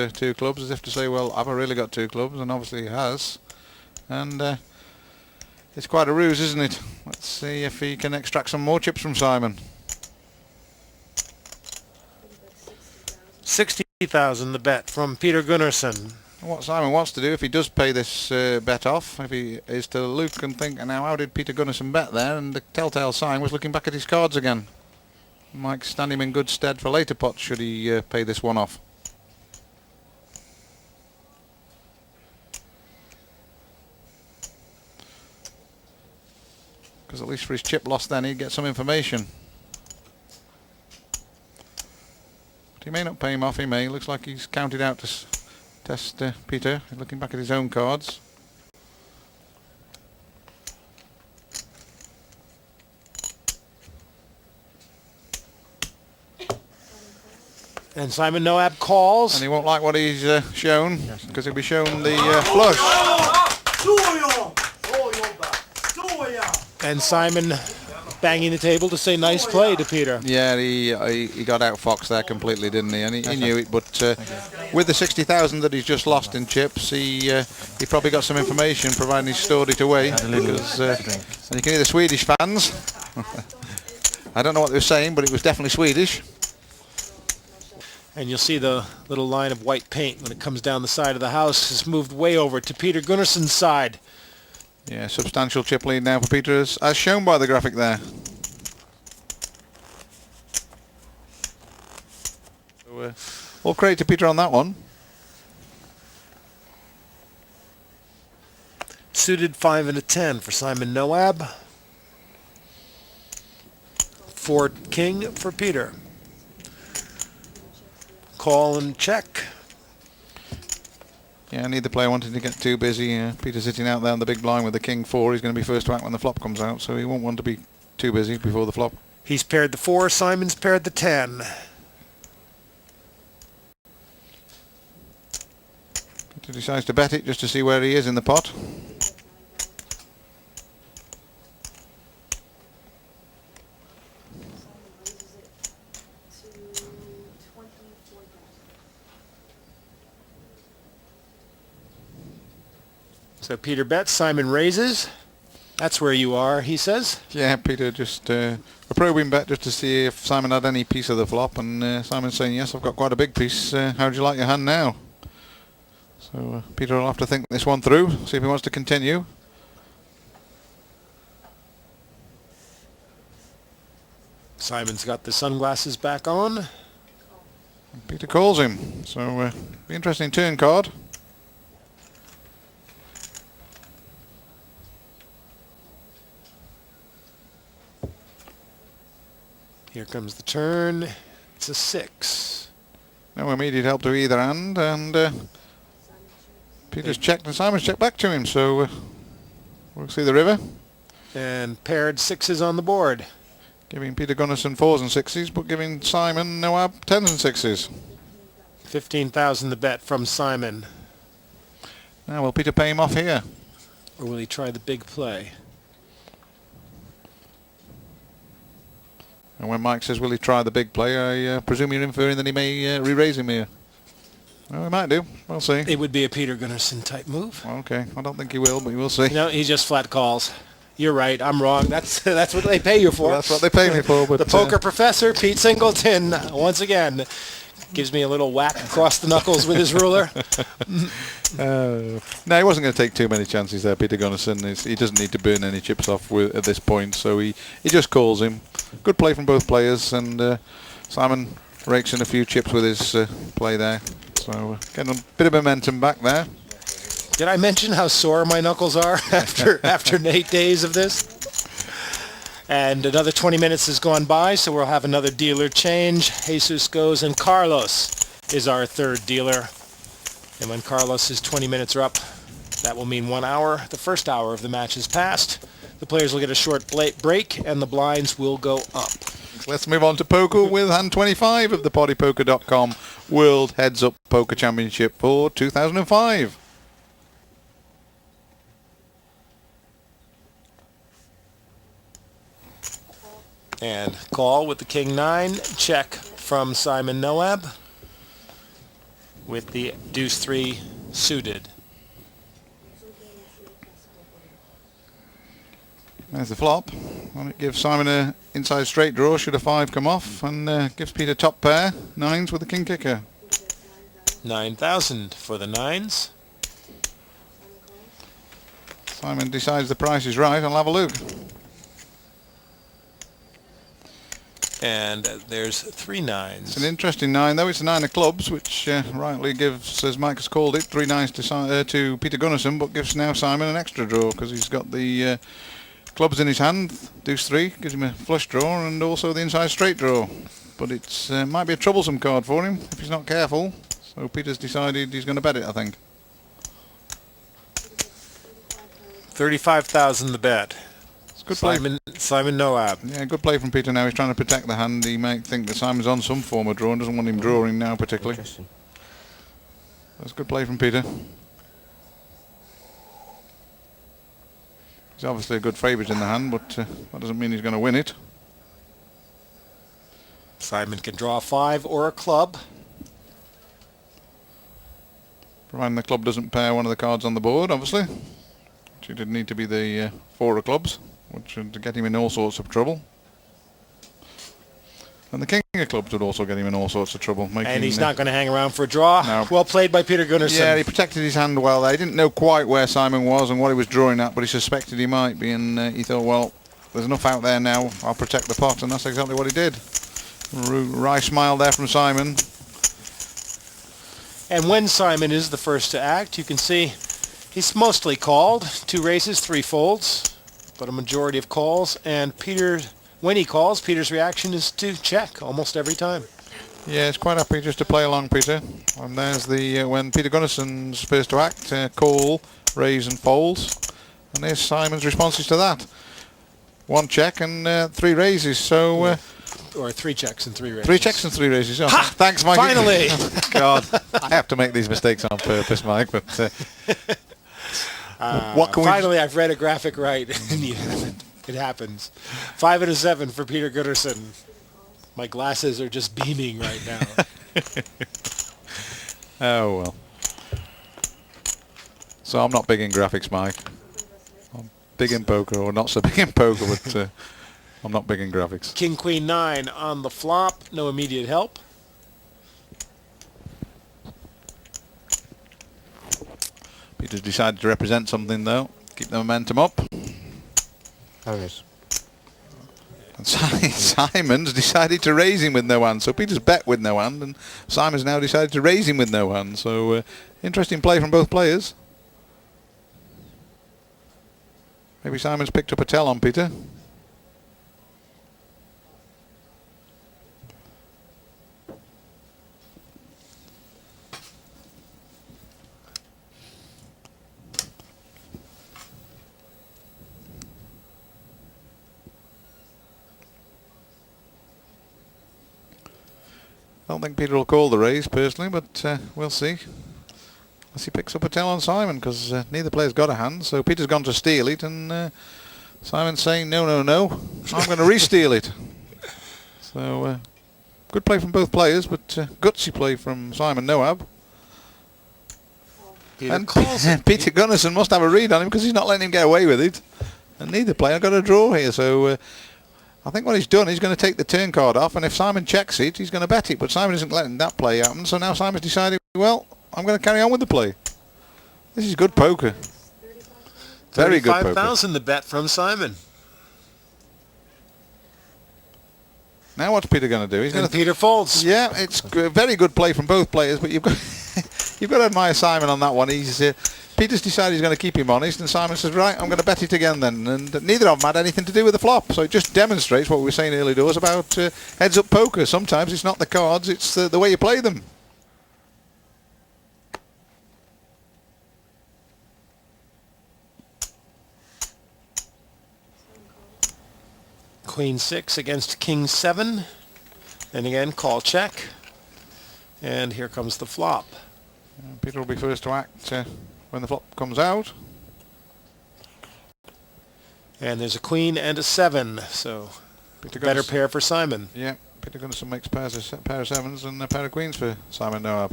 two clubs, as if to say, well, have I really got two clubs? And obviously he has. And it's quite a ruse, isn't it? Let's see if he can extract some more chips from Simon. 60,000 the bet from Peter Gunnarsson. What Simon wants to do, if he does pay this bet off, if he is to look and think, now how did Peter Gunnarsson bet there? And the telltale sign was looking back at his cards again. Might stand him in good stead for later pots should he pay this one off. Because at least for his chip loss then he'd get some information. But he may not pay him off, he may. Looks like he's counted out to test Peter, looking back at his own cards. And Simon Noab calls. And he won't like what he's shown, because he'll be shown the flush. And Simon banging the table to say nice play to Peter. Yeah, he got outfoxed there completely, didn't he? And he knew it, but with the 60,000 that he's just lost in chips, he probably got some information, providing he's stored it away. Because, and you can hear the Swedish fans. I don't know what they were saying, but it was definitely Swedish. And you'll see the little line of white paint when it comes down the side of the house has moved way over to Peter Gunnarsson's side. Yeah, substantial chip lead now for Peter, as shown by the graphic there. So, all credit to Peter on that one. Suited 5 and a 10 for Simon Noab. 4 king for Peter. Call and check. Yeah, neither player wanted to get too busy. Peter's sitting out there on the big blind with the king 4. He's going to be first to act when the flop comes out, so he won't want to be too busy before the flop. He's paired the 4, Simon's paired the 10. Peter decides to bet it just to see where he is in the pot. So Peter bets, Simon raises. That's where you are, he says. Yeah, Peter just a probing bet just to see if Simon had any piece of the flop, and Simon's saying, yes, I've got quite a big piece. How would you like your hand now? So Peter will have to think this one through, see if he wants to continue. Simon's got the sunglasses back on. Peter calls him, so be interesting turn card. Here comes the turn. It's a 6. No immediate help to either hand, and Peter's checked and Simon's checked back to him, so we'll see the river. And paired 6s on the board. Giving Peter Gunnarsson 4s and 6s, but giving Simon Noab 10s and 6s. 15,000 the bet from Simon. Now will Peter pay him off here? Or will he try the big play? And when Mike says, will he try the big play, I presume you're inferring that he may re-raise him here. Well, he might do. We'll see. It would be a Peter Gunnarsson type move. Okay, I don't think he will, but we'll see. No, he just flat calls. You're right, I'm wrong. That's what they pay you for. Well, that's what they pay me for. But the poker professor, Pete Singleton, once again, gives me a little whack across the knuckles with his ruler. No, he wasn't going to take too many chances there, Peter Gunnarsson. He doesn't need to burn any chips off at this point, so he just calls him. Good play from both players, and Simon rakes in a few chips with his play there. So getting a bit of momentum back there. Did I mention how sore my knuckles are after 8 days of this? And another 20 minutes has gone by, so we'll have another dealer change. Jesus goes, and Carlos is our third dealer. And when Carlos' 20 minutes are up, that will mean 1 hour. The first hour of the match is passed. The players will get a short break, and the blinds will go up. Let's move on to poker with hand 25 of the PoddyPoker.com World Heads Up Poker Championship for 2005. And call with the King 9. Check from Simon Noab. with the deuce 3 suited. There's the flop. And it gives Simon a inside straight draw should a 5 come off, and gives Peter top pair, 9s with the king kicker. 9,000 for the 9s. Simon decides the price is right. I'll have a look. And there's 3 It's 9s. an interesting 9, though. It's a 9 of clubs, which rightly gives, as Mike has called it, 3 9s to Peter Gunnarsson, but gives now Simon an extra draw because he's got the clubs in his hand. Deuce 3 gives him a flush draw and also the inside straight draw. But it's might be a troublesome card for him if he's not careful. So Peter's decided he's going to bet it, I think. 35,000 the bet. It's good play. Simon Noab. Yeah, good play from Peter now. He's trying to protect the hand. He might think that Simon's on some form of draw and doesn't want him drawing now particularly. Interesting. That's good play from Peter. He's obviously a good favourite in the hand, but that doesn't mean he's going to win it. Simon can draw a 5 or a club. Providing the club doesn't pair one of the cards on the board, obviously. Which it did need to be the 4 of clubs, which would get him in all sorts of trouble. And the king of clubs would also get him in all sorts of trouble. And he's not going to hang around for a draw. No. Well played by Peter Gunnarsson. Yeah, he protected his hand well there. He didn't know quite where Simon was and what he was drawing at, but he suspected he might be, and he thought, well, there's enough out there now, I'll protect the pot, and that's exactly what he did. Wry smile there from Simon. And when Simon is the first to act, you can see he's mostly called. 2 raises, 3 folds, but a majority of calls. And Peter, when he calls, Peter's reaction is to check almost every time. Yeah, it's quite happy just to play along, Peter. And there's the when Peter Gunnarsson's first to act, call, raise and folds. And there's Simon's responses to that. 1 check and 3 raises. So Or 3 checks and 3 raises. 3 checks and 3 raises. Oh, thanks, Mike. Finally! God, I have to make these mistakes on purpose, Mike. But what can Finally, I've read a graphic right. It happens. 5 and a 7 for Peter Gunnarsson. My glasses are just beaming right now. Oh well. So I'm not big in graphics, Mike. I'm big in poker, or not so big in poker, but I'm not big in graphics. King, Queen, 9 on the flop. No immediate help. Peter's decided to represent something though. Keep the momentum up. Oh yes. And Simon's decided to raise him with no hand. So Peter's bet with no hand, and Simon's now decided to raise him with no hand. So interesting play from both players. Maybe Simon's picked up a tell on Peter. I don't think Peter will call the raise personally, but we'll see. Unless he picks up a tell on Simon, because neither player's got a hand. So Peter's gone to steal it, and Simon's saying, no, no, no, I'm going to re-steal it. So good play from both players, but gutsy play from Simon Noab. Peter And calls it. Peter Gunnarsson must have a read on him because he's not letting him get away with it. And neither player got a draw here, so I think what he's done, he's going to take the turn card off, and if Simon checks it, he's going to bet it. But Simon isn't letting that play happen, so now Simon's decided, well, I'm going to carry on with the play. This is good poker. Very good poker. 35,000 the bet from Simon. Now what's Peter going to do? He's going And to. Peter folds. Yeah, it's a very good play from both players, but you've got you've got to admire Simon on that one. He's Peter's decided he's going to keep him honest, and Simon says, right, I'm going to bet it again then. And neither of them had anything to do with the flop, so it just demonstrates what we were saying early doors about heads-up poker. Sometimes it's not the cards, it's the way you play them. Queen 6 against King 7. And again, call check. And here comes the flop. Peter will be first to act when the flop comes out. And there's a queen and a 7, so Peter better Gunnarsson- pair for Simon. Yeah, Peter Gunnarsson makes pair of sevens and a pair of queens for Simon Noab.